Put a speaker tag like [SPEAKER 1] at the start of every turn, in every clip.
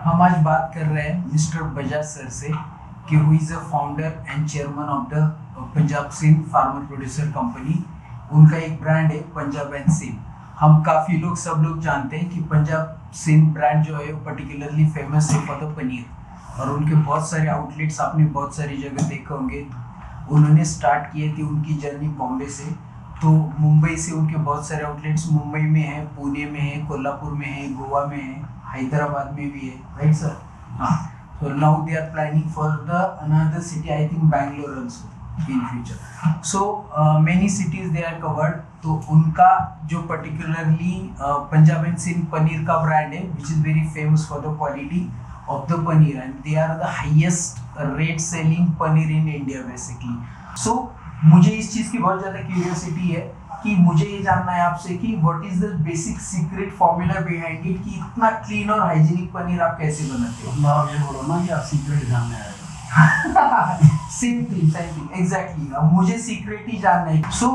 [SPEAKER 1] हम आज बात कर रहे हैं मिस्टर बजाज सर से कि who is a founder and chairman of the Punjab Sindh farmer producer company. उनका एक ब्रांड है पंजाब एंड सिंध। हम काफ़ी लोग सब लोग जानते हैं कि पंजाब सिंध ब्रांड जो है वो पर्टिकुलरली फेमस है फॉर द पनीर, और उनके बहुत सारे आउटलेट्स आपने बहुत सारी जगह देखे होंगे। उन्होंने स्टार्ट किए थे उनकी जर्नी बॉम्बे से, तो मुंबई से उनके बहुत सारे आउटलेट्स मुंबई में है, पुणे में है, कोल्हापुर में है, गोवा में है, हैदराबाद में भी है, राइट सर? हाँ। So now they are planning for the another city, I think Bangalore also in future. So many cities they are covered. तो उनका जो particularly पंजाब एंड सिंध पनीर का ब्रांड है, which is very famous for the quality of the paneer, and they are the highest rate selling paneer in India basically. So मुझे इस चीज़ की बहुत ज़्यादा क्यूरियोसिटी है कि मुझे ये जानना है आपसे कि what is the basic secret formula behind it, कि इतना क्लीन और हाइजीनिक पनीर आप कैसे बनाते हो?
[SPEAKER 2] आप ये बोलो ना कि आप सीक्रेट जानने आए हो।
[SPEAKER 1] सेम थिंग एग्जैक्टली, मुझे सीक्रेट ही जानना है। सो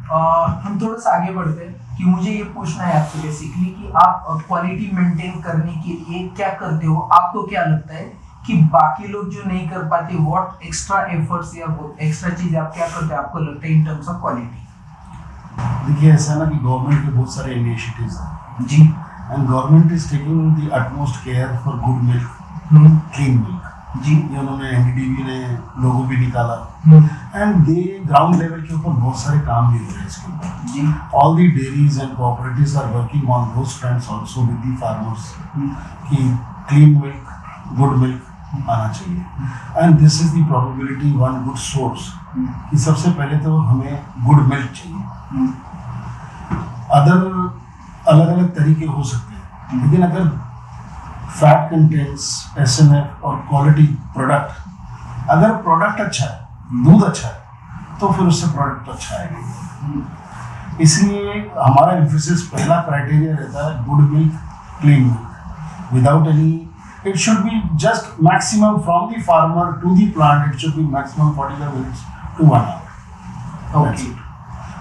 [SPEAKER 1] हम थोड़ा सा आगे बढ़ते हैं कि मुझे ये पूछना है आपसे बेसिकली कि आप क्वालिटी मेंटेन करने के लिए क्या करते हो? आपको क्या लगता है कि बाकी लोग जो नहीं कर पाते, व्हाट एक्स्ट्रा एफर्ट्स या एक्स्ट्रा चीज आप क्या करते हो आपको लगता है इन टर्म्स ऑफ क्वालिटी?
[SPEAKER 2] देखिए ऐसा ना कि गवर्नमेंट के बहुत सारे इनिशिएटिव्स हैं
[SPEAKER 1] जी,
[SPEAKER 2] and government is taking the utmost care for good milk, clean milk.
[SPEAKER 1] जी,
[SPEAKER 2] ये उन्होंने एनडीडीबी ने लोगो भी निकाला एंड दे ग्राउंड लेवल के ऊपर बहुत सारे काम भी हो रहे हैं इसके ऊपर।
[SPEAKER 1] जी,
[SPEAKER 2] all the dairies and cooperatives are working on those fronts also with the farmers कि क्लीन मिल्क, गुड मिल्क आना चाहिए। And this is the probability one good source कि सबसे पहले तो हमें गुड मिल्क चाहिए। अदर अलग अलग तरीके हो सकते हैं, लेकिन अगर फैट कंटेंट्स, एसएनएफ और क्वालिटी प्रोडक्ट, अगर प्रोडक्ट अच्छा है, दूध अच्छा है, तो फिर उससे प्रोडक्ट अच्छा आएगा। इसलिए हमारा एम्फेसिस पहला क्राइटेरिया रहता है good milk, clean milk, without any, it should be just maximum from the farmer to the plant, it should be maximum 45 minutes to 1 hour.
[SPEAKER 1] okay.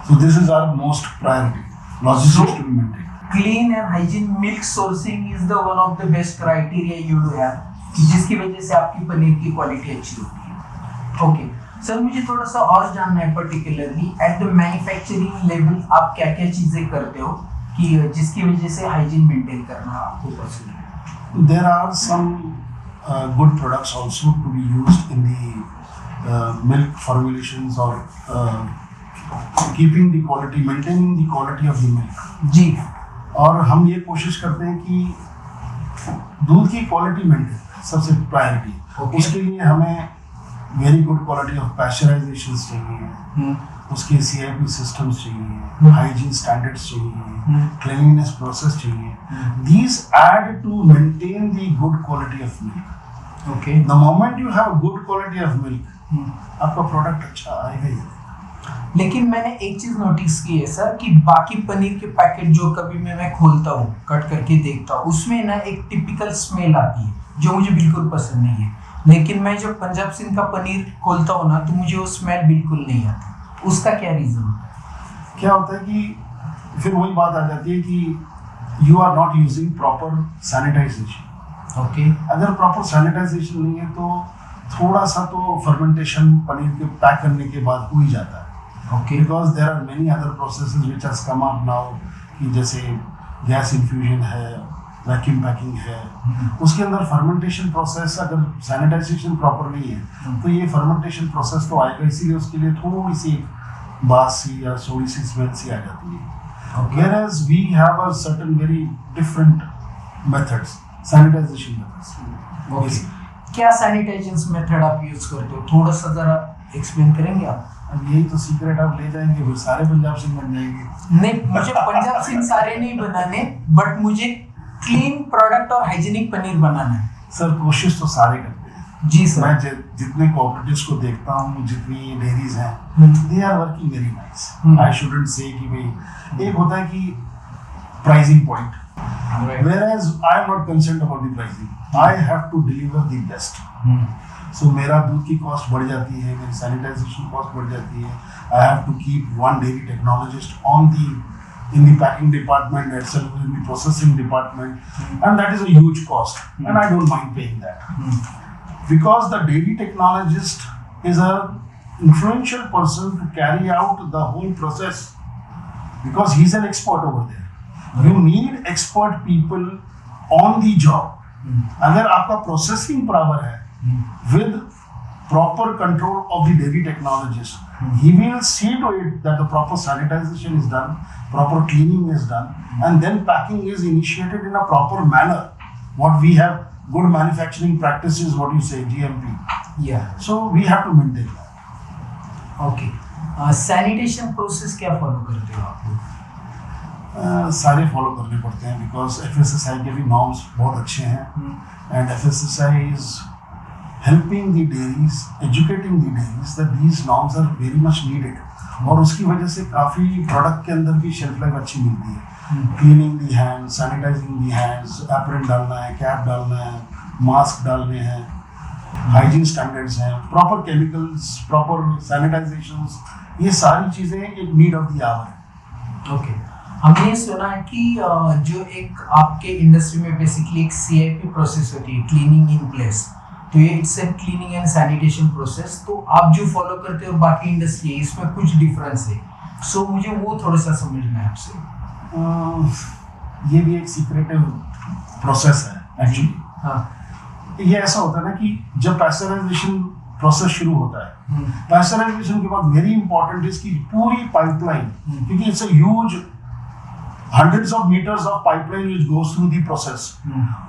[SPEAKER 2] So this is our most priority, logistics to be maintained.
[SPEAKER 1] Clean and hygiene milk sourcing is the one of the best criteria you do have, जिसकी वजह से आपकी पनीर की quality अच्छी होती है। Okay sir, मुझे थोड़ा सा और जानना है particularly at the manufacturing level आप क्या क्या चीज़ें करते हो कि जिसकी वजह से हाइजीन मेंटेन करना आपको पसंद है?
[SPEAKER 2] There are some good products also to be used in the milk formulations or keeping the quality, maintaining the quality of the milk.
[SPEAKER 1] जी,
[SPEAKER 2] और हम ये कोशिश करते हैं कि दूध की क्वालिटी मेंटेन सबसे प्रायोरिटी।
[SPEAKER 1] Okay.
[SPEAKER 2] उसके लिए हमें very good quality of pasteurisation चाहिए, उसके सीआईपी सिस्टम्स चाहिए, हाइजीन स्टैंडर्ड्स चाहिए, क्लीनलीनेस प्रोसेस चाहिए। These add to maintain the good quality of milk.
[SPEAKER 1] Okay.
[SPEAKER 2] The moment you have a good quality of milk, आपका product अच्छा आएगा ही।
[SPEAKER 1] लेकिन मैंने एक चीज नोटिस की है सर कि बाकी पनीर के पैकेट जो कभी मैं खोलता हूँ, कट करके देखता हूँ, उसमें ना एक टिपिकल स्मेल आती है जो मुझे बिल्कुल पसंद नहीं है। लेकिन मैं जब पंजाब सिंध का पनीर खोलता हूँ ना, तो मुझे वो स्मेल बिल्कुल नहीं आती। उसका क्या रीजन होता है?
[SPEAKER 2] क्या होता है कि फिर वही बात आ जाती है कि you are not using proper sanitisation.
[SPEAKER 1] Okay.
[SPEAKER 2] अगर प्रॉपर सैनिटाइजेशन नहीं है तो थोड़ा सा तो फर्मेंटेशन पनीर के पैक करने के बाद हो ही जाता है।
[SPEAKER 1] Okay.
[SPEAKER 2] Because there are many other processes which has come up now, कि जैसे गैस इन्फ्यूजन है, वैक्यूम पैकिंग है, उसके अंदर फर्मेंटेशन प्रोसेस अगर सैनिटाइजेशन प्रॉपर नहीं है तो ये फर्मेंटेशन प्रोसेस तो आएगा, इसीलिए उसके लिए थोड़ी सी बासी या थोड़ी सी स्मेल सी आ जाती है। Whereas we have a certain very different methods, sanitation methods.
[SPEAKER 1] Okay. क्या सैनिटाइजेशन मेथड आप यूज करते हो? थोड़ा सा जरा एक्सप्लेन करेंगे आप?
[SPEAKER 2] अब यही तो सीक्रेट आप ले जाएंगे, फिर सारे पंजाब सिंह बन जाएंगे।
[SPEAKER 1] नहीं, मुझे पंजाब सिंध सारे नहीं बनाने, बट मुझे क्लीन प्रोडक्ट और हाइजीनिक पनीर बनाना है।
[SPEAKER 2] सर कोशिश तो सारे करते हैं।
[SPEAKER 1] जी सर।
[SPEAKER 2] मैं जितने कोऑपरेटिव्स को देखता हूँ, जितनी डेयरीज हैं, they are working very nice. I shouldn't say कि भाई, एक होता है कि pricing point, whereas I am not concerned about the pricing. I have to deliver the best. So मेरा दूध की कॉस्ट बढ़ जाती है, मेरी सैनिटाइजेशन कॉस्ट बढ़ जाती है। I have to keep one dairy technologist on the in the packing department, as well as in the processing department, and that is a huge cost, and I don't mind paying that. Because the dairy technologist is a influential person to carry out the whole process, because he's an expert over there. You need expert people on the job. अगर आपका processing power है with proper control of the dairy technologist, he will see to it that the proper sanitization is done, proper cleaning is done, and then packing is initiated in a proper manner. What we have good manufacturing practices, what you say, GMP.
[SPEAKER 1] Yeah.
[SPEAKER 2] So we have to maintain that.
[SPEAKER 1] Okay. Sanitation process क्या follow करते हो आप लोग?
[SPEAKER 2] सारे follow करने पड़ते हैं, because FSSAI के भी नॉर्म्स बहुत अच्छे हैं, and FSSAI is helping the dairies, educating the dairies that these norms are very much needed, और उसकी वजह से काफ़ी प्रोडक्ट के अंदर भी शेल्फ लाइफ अच्छी मिलती है. Cleaning the hand, sanitising the hands, apron डालना है, कैप डालना है, मास्क डालने हैं, हाइजीन स्टैंडर्ड्स हैं, प्रॉपर केमिकल्स, प्रॉपर सैनिटाइजेशंस, ये सारी चीज़ें एक नीड ऑफ द आवर है.
[SPEAKER 1] ओके. हमने सुना है कि जो एक आपके इंडस्ट्री में बेसिकली एक CIP प्रोसेस होती है, क्लीनिंग इन प्लेस, तो ये it's a cleaning and sanitation process. तो आप जो फॉलो करते हो बाकी इंडस्ट्री, इसमें कुछ डिफरेंस है, सो मुझे वो थोड़ा सा समझना है आपसे.
[SPEAKER 2] ये भी एक सीक्रेटिव प्रोसेस है एक्चुअली.
[SPEAKER 1] हाँ.
[SPEAKER 2] ये ऐसा होता है ना कि जब पैस्चराइजेशन प्रोसेस शुरू होता है, पैस्चराइजेशन के बाद वेरी इंपॉर्टेंट है इसकी पूरी पाइपलाइन, क्योंकि it's a huge hundreds of meters of pipeline which goes through the process.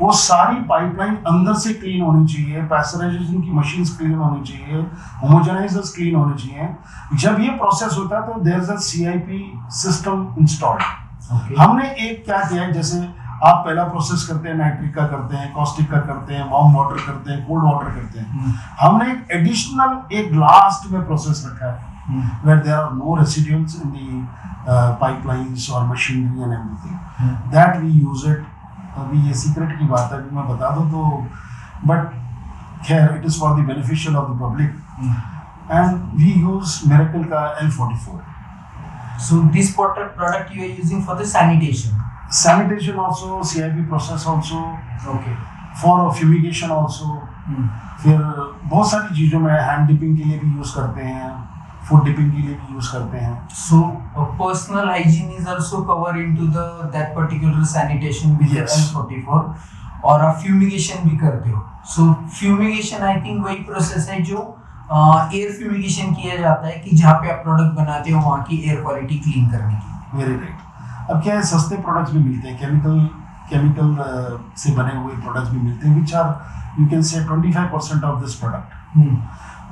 [SPEAKER 2] वो सारी पाइपलाइन अंदर से क्लीन होनी चाहिए, पैस्चराइजेशन की मशीन्स क्लीन होनी चाहिए, होमोजेनाइजर्स क्लीन होने चाहिए. जब ये प्रोसेस होता है तो there is a CIP system installed. हमने एक क्या किया है, जैसे आप पहला प्रोसेस करते हैं, नाइट्रिक का करते हैं, कॉस्टिक का करते हैं, वार्म वाटर करते हैं, कोल्ड वाटर करते हैं. हमने एक एडिशनल एक लास्ट में प्रोसेस रखा है where there are no residuals in the pipelines or machinery and everything. That we use it. अभी ये सीक्रेट की बात है, अभी मैं बता दूँ तो, but खैर it is for the beneficial of the public. And we use Miracle का L44.
[SPEAKER 1] So this product you are using for the sanitation.
[SPEAKER 2] Sanitation also, CIP process also.
[SPEAKER 1] Okay.
[SPEAKER 2] For fumigation also. फिर बहुत सारी चीज़ों में hand dipping के लिए भी use करते हैं, फूड डिपिंग के लिए भी यूज़ करते हैं.
[SPEAKER 1] So personal hygiene is also covered into that particular sanitation with the L44, और आप fumigation भी करते हो. So fumigation I think वही प्रोसेस है जो एयर फ्यूमिगेशन किया जाता है कि जहाँ पे आप प्रोडक्ट बनाते हो वहाँ की एयर क्वालिटी क्लीन करने की.
[SPEAKER 2] Very right. अब क्या है, सस्ते प्रोडक्ट्स भी मिलते हैं, केमिकल से बने हुए प्रोडक्ट्स भी मिलते हैं, which are you can say 25% of this product.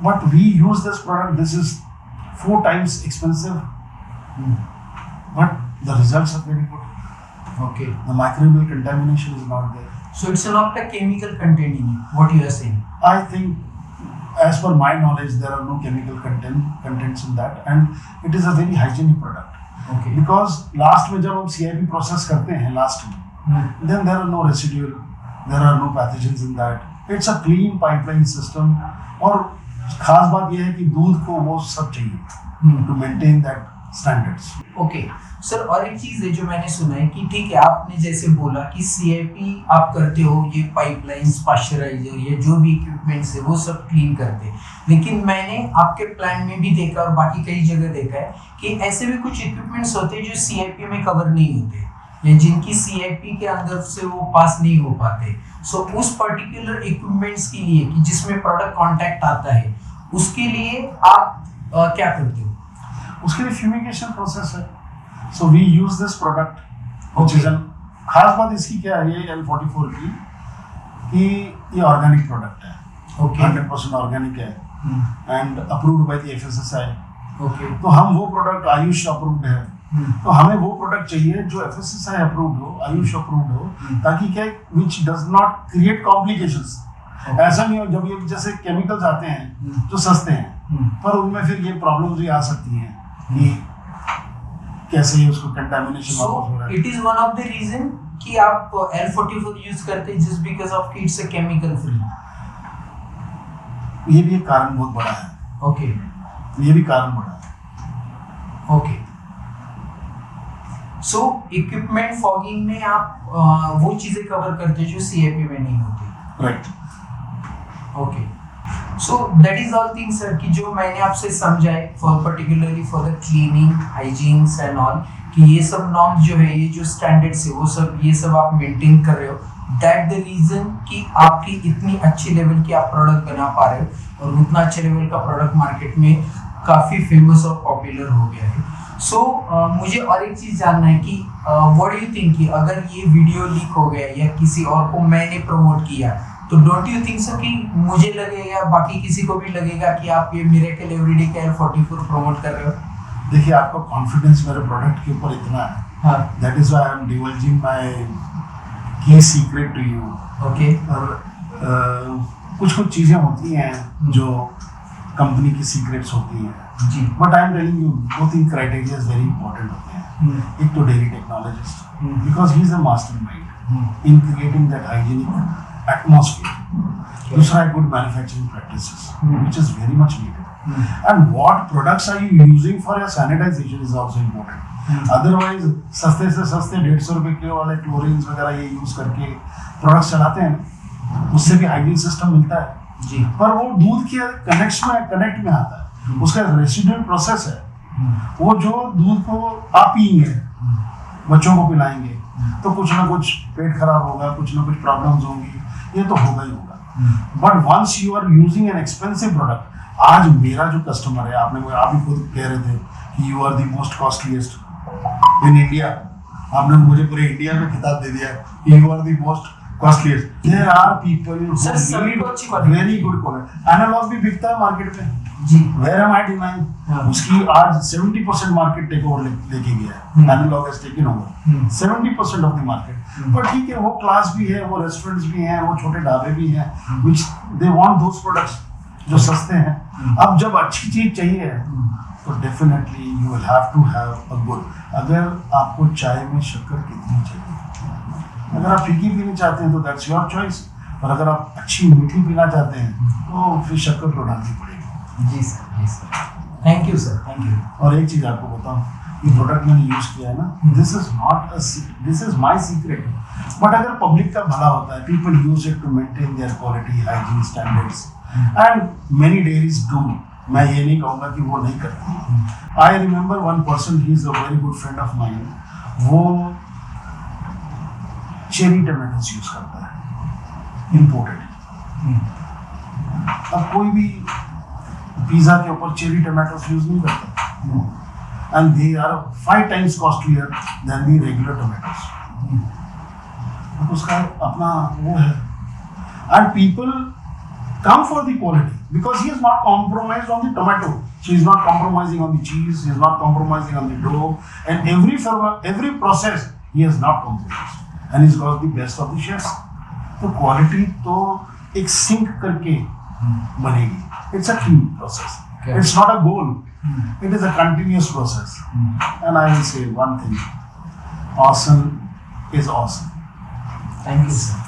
[SPEAKER 2] But we use this product, this is 4 times expensive, but the results are very good.
[SPEAKER 1] Okay.
[SPEAKER 2] The microbial contamination is not there.
[SPEAKER 1] So it's not a chemical content in it, what you are saying?
[SPEAKER 2] I think, as per my knowledge, there are no chemical contents in that, and it is a very hygienic product.
[SPEAKER 1] Okay.
[SPEAKER 2] Because last में जब हम CIP process करते हैं last में, then there are no residual, there are no pathogens in that. It's a clean pipeline system. और खास बात यह है कि दूध को वो सब चाहिए to maintain that standards.
[SPEAKER 1] Okay. Sir और एक चीज़ है जो मैंने सुना है कि ठीक है, आपने जैसे बोला कि CIP आप करते हो, ये पाइपलाइंस, पाश्चराइजर, ये जो भी इक्विपमेंट्स है वो सब क्लीन करते हैं, लेकिन मैंने आपके प्लांट में भी देखा और बाकी कई जगह देखा है कि ऐसे भी कुछ इक्विपमेंट्स होते हैं जो CIP में कवर नहीं होते या जिनकी CIP के अंदर से वो पास नहीं हो पाते. सो उस पर्टिकुलर इक्विपमेंट्स के लिए कि जिसमें प्रोडक्ट कांटेक्ट आता है, उसके लिए आप क्या करते हो?
[SPEAKER 2] उसके लिए फ्यूमिगेशन प्रोसेस है. So we use this product, which is खास बात इसकी क्या है, ये L44 की, कि ये ऑर्गेनिक प्रोडक्ट है.
[SPEAKER 1] Okay.
[SPEAKER 2] 100% ऑर्गेनिक है and approved by the FSSAI.
[SPEAKER 1] Okay.
[SPEAKER 2] तो हम वो प्रोडक्ट आयुष अप्रूव्ड है, तो हमें वो प्रोडक्ट चाहिए जो FSSAI अप्रूव्ड हो, आयुष अप्रूव्ड हो, ताकि क्या, which does not create complications. ऐसा नहीं हो जब ये जैसे केमिकल्स आते हैं जो सस्ते हैं, पर उनमें फिर ये प्रॉब्लम्स भी आ सकती हैं कि कैसे उसको कंटामिनेशन वापस हो रहा है.
[SPEAKER 1] It is one of the reason कि आप L44 यूज करते हैं just because of its a chemical free.
[SPEAKER 2] ये भी एक कारण बहुत बड़ा है.
[SPEAKER 1] ओके.
[SPEAKER 2] ये भी कारण बड़ा है.
[SPEAKER 1] ओके. सो इक्विपमेंट फॉगिंग में आप वो चीजें कवर करते हैं जो सीएपी में नहीं होती।
[SPEAKER 2] Right.
[SPEAKER 1] Okay, so that is all things sir कि जो मैंने आपसे समझाए for particularly for the cleaning hygienes and all, कि ये सब नॉर्म्स जो है, ये जो स्टैंडर्ड्स है, वो सब ये सब आप मेंटेन कर रहे हो। दैट द रीजन कि आपकी इतनी अच्छी लेवल की आप प्रोडक्ट बना पा रहे हो और उतना अच्छे लेवल का प्रोडक्ट मार्केट में काफ़ी फेमस और पॉपुलर हो गया है। सो मुझे और एक चीज़ जानना है कि व्हाट डू यू थिंक कि अगर ये वीडियो लीक हो गया या किसी और को मैंने प्रमोट किया, तो डोंट यू थिंक सर कि मुझे लगेगा, बाकी किसी को भी लगेगा कि आप ये मिरेकल एवरीडे का L44 प्रमोट कर रहे हो?
[SPEAKER 2] देखिए, आपका कॉन्फिडेंस मेरे प्रोडक्ट के ऊपर इतना है,
[SPEAKER 1] हाँ,
[SPEAKER 2] that is why I am divulging my key secret to you.
[SPEAKER 1] Okay.
[SPEAKER 2] और कुछ चीज़ें होती हैं जो कंपनी की सीक्रेट्स होती हैं
[SPEAKER 1] जी,
[SPEAKER 2] but I am telling you दो तीन क्राइटेरिया वेरी इंपॉर्टेंट होते हैं। एक तो dairy technologist, because he is a master mind in creating that hygienic atmosphere. दूसरा है good manufacturing practices which is very much needed, and what products are you using for your sanitization is also important. Otherwise सस्ते से सस्ते 150 रुपए kilo वाले chlorines वगैरह ये use करके प्रोडक्ट्स चलाते हैं, उससे भी हाइजीन सिस्टम मिलता है
[SPEAKER 1] जी,
[SPEAKER 2] पर वो दूध के कनेक्ट में आता है, उसका रेसिडुअल प्रोसेस है। वो जो दूध को आप पिएंगे, बच्चों को पिलाएंगे, तो कुछ ना कुछ पेट खराब होगा, कुछ ना कुछ प्रॉब्लम्स होंगी, ये तो होगा ही होगा। But once you are using an expensive product, आज मेरा जो कस्टमर है, आप ही खुद कह रहे थे कि you are the most costliest in India, आपने मुझे पूरे इंडिया में खिताब दे दिया कि you are the most costliest. There are people who need very good quality. Analogue भी बिकता है मार्केट में
[SPEAKER 1] जी,
[SPEAKER 2] वेयर एम आई डिनाइंग, उसकी आज 70% मार्केट टेक ओवर लेके गया है, analogue has taken over 70% of the market. पर ठीक है, वो क्लास भी है, वो रेस्टोरेंट्स भी हैं, वो छोटे ढाबे भी हैं which they want those products जो सस्ते हैं। अब जब अच्छी चीज चाहिए तो definitely you will have to have a good. अगर आपको चाय में शक्कर कितनी चाहिए, अगर आप फीकी पीना चाहते हैं तो दैट्स योर चॉइस, और अगर आप अच्छी मीठी पीना चाहते हैं तो फिर शक्कर तो डालनी पड़ेगी।
[SPEAKER 1] जी सर, जी sir, thank you sir, thank you.
[SPEAKER 2] और एक चीज़ आपको बताऊं, ये प्रोडक्ट मैंने यूज़ किया है ना, this is my secret, but अगर पब्लिक का भला होता है, people use it to maintain their quality hygiene standards, and many dairies do. मैं ये नहीं कहूँगा कि वो नहीं करती। I remember one person, he is a very good friend of mine, वो चेरी टमाटोस यूज करता है, इंपोर्टेड। अब कोई भी पिज्जा के ऊपर चेरी टमाटोस यूज नहीं करता, and they are 5 times costlier than the regular tomatoes. उसका अपना वो है, and people come for the quality because he is not compromised on the tomato, so he is not compromising on the cheese, he is not compromising on the dough, and every process he has not compromised, and he's got the best of the chefs. तो quality तो एक sync करके बनेगी, it's a team process, it's not a goal, it is a continuous process, and I will say one thing, awesome is awesome.
[SPEAKER 1] Thank you sir.